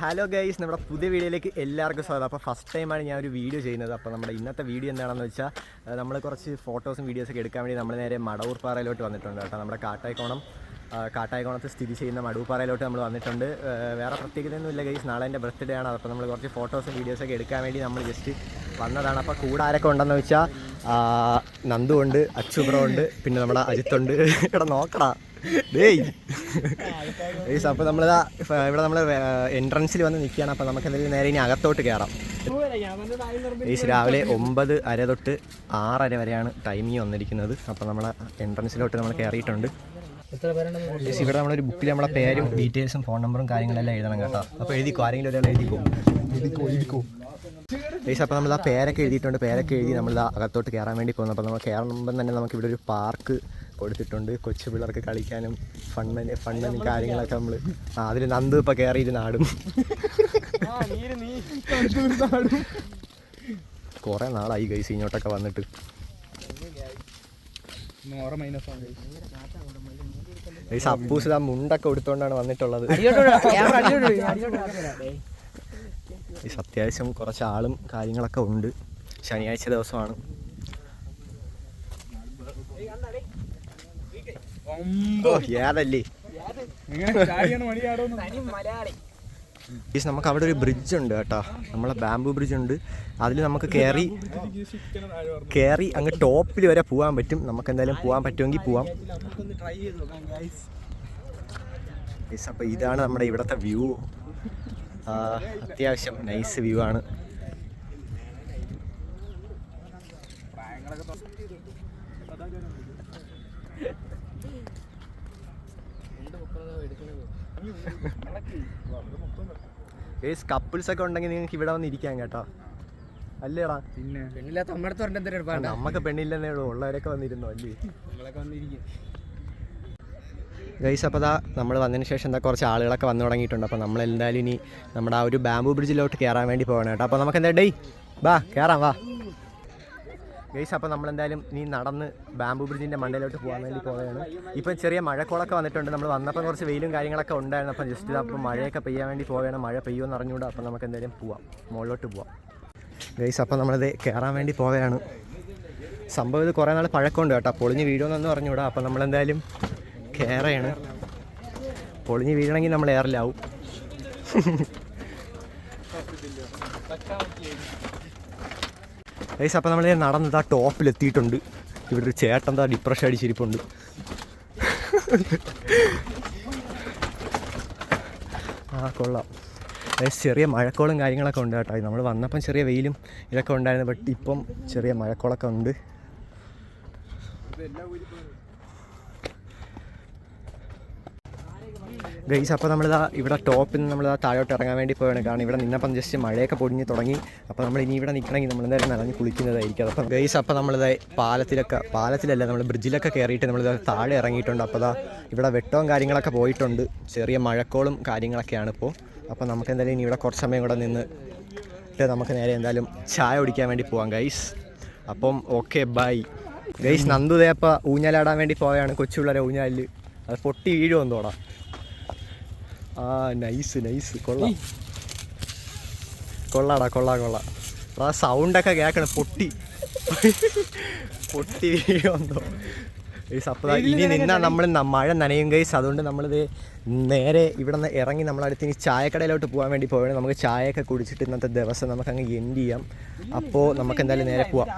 Hello guys, നമ്മുടെ പുതിയ വീഡിയോയിലേക്ക് എല്ലാവർക്കും സ്വാഗതം. അപ്പോൾ ഫസ്റ്റ് ടൈമാണ് ഞാൻ ഒരു വീഡിയോ ചെയ്യുന്നത്. അപ്പോൾ നമ്മുടെ ഇന്നത്തെ വീഡിയോ എന്താണെന്ന് വെച്ചാൽ നമ്മൾ കുറച്ച് ഫോട്ടോസും വീഡിയോസൊക്കെ എടുക്കാൻ വേണ്ടി നമ്മൾ നേരെ മടവൂർപ്പാറയിലോട്ട് വന്നിട്ടുണ്ട് കേട്ടോ. നമ്മുടെ കാട്ടായിക്കോണത്ത് സ്ഥിതി ചെയ്യുന്ന മടവൂർപ്പാറയിലോട്ട് നമ്മൾ വന്നിട്ടുണ്ട്. വേറെ പ്രത്യേകതയൊന്നുമില്ല ഗൈസ്, നാളെ എൻ്റെ ബർത്ത്ഡേ ആണ്. അപ്പോൾ നമ്മൾ കുറച്ച് ഫോട്ടോസും വീഡിയോസൊക്കെ എടുക്കാൻ വേണ്ടി നമ്മൾ ജസ്റ്റ് വന്നതാണ്. അപ്പോൾ കൂടെ ആരൊക്കെ ഉണ്ടെന്ന് വെച്ചാൽ നന്ദു ഉണ്ട്, അച്ചുബ്രോ ഉണ്ട്, പിന്നെ നമ്മുടെ അജിത്തുണ്ട്. ഇവിടെ നോക്കടാ ഗൈസ്. അപ്പോൾ നമ്മളിതാ ഇവിടെ നമ്മൾ എൻട്രൻസിൽ വന്ന് നിൽക്കുകയാണ്. അപ്പോൾ നമുക്ക് എന്തെങ്കിലും നേരെ ഇനി അകത്തോട്ട് കയറാം. ഗൈസ് രാവിലെ 9:30 തൊട്ട് 6:30 വരെയാണ് ടൈമിങ് വന്നിരിക്കുന്നത്. അപ്പോൾ നമ്മളെ എൻട്രൻസിലോട്ട് നമ്മൾ കയറിയിട്ടുണ്ട്. ഗൈസ് ഇവിടെ നമ്മളൊരു ബുക്കിൽ നമ്മളെ പേരും ഡീറ്റെയിൽസും ഫോൺ നമ്പറും കാര്യങ്ങളെല്ലാം എഴുതണം കേട്ടോ. അപ്പോൾ എഴുതിക്കോ, ആരെങ്കിലും ഒരാൾ എഴുതിക്കോ. ഗൈസ് അപ്പോൾ നമ്മൾ ആ പേരൊക്കെ എഴുതിയിട്ടുണ്ട്. പേരൊക്കെ എഴുതി നമ്മൾ അകത്തോട്ട് കയറാൻ വേണ്ടി പോകുന്നു. അപ്പോൾ നമ്മൾ കയറുമ്പം തന്നെ നമുക്കിവിടെ ഒരു പാർക്ക് കൊടുത്തിട്ടുണ്ട്. കൊച്ചു പിള്ളേർക്ക് കളിക്കാനും ഫണ്ണനും കാര്യങ്ങളൊക്കെ നമ്മൾ അതിൽ നന്ദു ഇപ്പം കയറിയിരുന്ന് ആടും. കുറേ നാളായി ഗൈസ് ഇങ്ങോട്ടൊക്കെ വന്നിട്ട്. ഗൈസ് അപ്പൂസ് ആ മുണ്ടൊക്കെ എടുത്തുകൊണ്ടാണ് വന്നിട്ടുള്ളത്. ഗൈസ് അത്യാവശ്യം കുറച്ച് ആളും കാര്യങ്ങളൊക്കെ ഉണ്ട്. ശനിയാഴ്ച ദിവസമാണ്. നമുക്ക് അവിടെ ഒരു ബ്രിഡ്ജ് ഉണ്ട് കേട്ടോ, നമ്മളെ ബാംബു ബ്രിഡ്ജ് ഉണ്ട്. അതിൽ നമുക്ക് കയറി അങ്ങ് ടോപ്പിൽ വരെ പോകാൻ പറ്റും. നമുക്ക് എന്തായാലും പോകാൻ പറ്റുമെങ്കിൽ പോവാം. അപ്പോൾ ഇതാണ് നമ്മുടെ ഇവിടുത്തെ വ്യൂ. അത്യാവശ്യം നൈസ് വ്യൂ ആണ്. കപ്പിൾസ് ഒക്കെ ഉണ്ടെങ്കിൽ നിങ്ങൾക്ക് ഇവിടെ വന്ന് ഇരിക്കാൻ കേട്ടോ. അല്ലേടാ? പിന്നെ നമ്മക്ക് പെണ്ണില്ലെന്നേ ഉള്ളൂ, ഉള്ളവരൊക്കെ വന്നിരുന്നോ അല്ലേ ഗൈസ്? അപ്പോൾ നമ്മൾ വന്നതിന് ശേഷം കുറച്ച് ആളുകളൊക്കെ വന്നു തുടങ്ങിയിട്ടുണ്ട്. അപ്പോൾ നമ്മളെന്തായാലും ഇനി നമ്മുടെ ആ ഒരു ബാംബു ബ്രിഡ്ജിലോട്ട് കയറാൻ വേണ്ടി പോകണം കേട്ടോ. അപ്പോൾ നമുക്ക് എന്താ വാ കയറാം വാ ഗൈസ്. അപ്പോൾ നമ്മളെന്തായാലും ഇനി നടന്ന് ബാംബു ബ്രിഡ്ജിൻ്റെ മണ്ടയിലോട്ട് പോകാൻ വേണ്ടി പോവുകയാണ്. ഇപ്പം ചെറിയ മഴക്കോളൊക്കെ വന്നിട്ടുണ്ട്. നമ്മൾ വന്നപ്പോൾ കുറച്ച് വെയിലും കാര്യങ്ങളൊക്കെ ഉണ്ടായിരുന്നു. അപ്പം ജസ്റ്റ് അപ്പോൾ മഴയൊക്കെ പെയ്യാൻ വേണ്ടി പോവുകയാണ്. മഴ പെയ്യുമെന്ന് അറിഞ്ഞുകൂടാ. അപ്പോൾ നമുക്ക് എന്തായാലും പോവാം, മുകളിലോട്ട് പോവാം ഗൈസ്. അപ്പോൾ നമ്മളിത് കയറാൻ വേണ്ടി പോവുകയാണ്. സംഭവം ഇത് കുറേ നാൾ പഴക്കമുണ്ട് കേട്ടോ. പൊളിഞ്ഞ് വീഴുമെന്നൊന്നും അറിഞ്ഞുകൂടാ. അപ്പോൾ നമ്മളെന്തായാലും കയറുകയാണ്. പൊളിഞ്ഞ് വീഴണമെങ്കിൽ നമ്മൾ എയറിലാവും. ഗൈസ് അപ്പോൾ നമ്മൾ നടന്നത് ആ ടോപ്പിലെത്തിയിട്ടുണ്ട്. ഇവിടെ ഒരു ചേട്ടൻ ഡിപ്രഷൻ അടിച്ചിരിപ്പുണ്ട്. കൊള്ളാം. ചെറിയ മഴക്കോളും കാര്യങ്ങളൊക്കെ ഉണ്ട് കേട്ടോ. നമ്മൾ വന്നപ്പം ചെറിയ വെയിലും ഇതൊക്കെ ഉണ്ടായിരുന്നു. ബട്ട് ഇപ്പം ചെറിയ മഴക്കോളൊക്കെ ഉണ്ട്. ഗൈസ് അപ്പോൾ നമ്മളിതാ ഇവിടെ ടോപ്പിൽ നിന്ന് നമ്മളിതാ താഴോട്ട് ഇറങ്ങാൻ വേണ്ടി പോവുകയാണ്. കാരണം ഇവിടെ നിന്നപ്പം ജസ്റ്റ് മഴയൊക്കെ പൊടിഞ്ഞ് തുടങ്ങി. അപ്പോൾ നമ്മൾ ഇനി ഇവിടെ നിൽക്കണമെങ്കിൽ നമ്മളെന്തായാലും നനഞ്ഞ് കുളിക്കുന്നതായിരിക്കും. അപ്പം ഗൈസ് അപ്പോൾ നമ്മളിതായി പാലത്തിലല്ല നമ്മൾ ബ്രിഡ്ജിലൊക്കെ കയറിയിട്ട് നമ്മളിതാ താഴെ ഇറങ്ങിയിട്ടുണ്ട്. അപ്പോൾ ഇവിടെ വെട്ടവും കാര്യങ്ങളൊക്കെ പോയിട്ടുണ്ട്. ചെറിയ മഴക്കോളും കാര്യങ്ങളൊക്കെയാണ് ഇപ്പോൾ. അപ്പോൾ നമുക്ക് എന്തായാലും ഇനി ഇവിടെ കുറച്ച് സമയം കൂടെ നിന്നിട്ട് നമുക്ക് നേരെ എന്തായാലും ചായ കുടിക്കാൻ വേണ്ടി പോവാം ഗൈസ്. അപ്പം ഓക്കെ ബൈ ഗൈസ്. നന്ദു അപ്പോൾ ഊഞ്ഞാലാടാൻ വേണ്ടി പോവുകയാണ്. കൊച്ചുപിള്ളേരെ ഊഞ്ഞാലിൽ അത് പൊട്ടി വീഴുമെന്ന് തോടാം. നൈസ് കൊള്ളാം. ആ സൗണ്ടൊക്കെ കേൾക്കണം. പൊട്ടി വീഴുമെന്നോ ഗൈസ്. അപ്പോൾ ഇനി നിന്നാൽ നമ്മൾ മഴ നനയും ഗൈസ്. അതുകൊണ്ട് നമ്മളിത് നേരെ ഇവിടെ നിന്ന് ഇറങ്ങി നമ്മളടുത്ത് ഇനി ചായക്കടയിലോട്ട് പോകാൻ വേണ്ടി പോവുകയാണ്. നമുക്ക് ചായയൊക്കെ കുടിച്ചിട്ട് ഇന്നത്തെ ദിവസം നമുക്കങ്ങ് എൻഡ് ചെയ്യാം. അപ്പോൾ നമുക്ക് എന്തായാലും നേരെ പോവാം.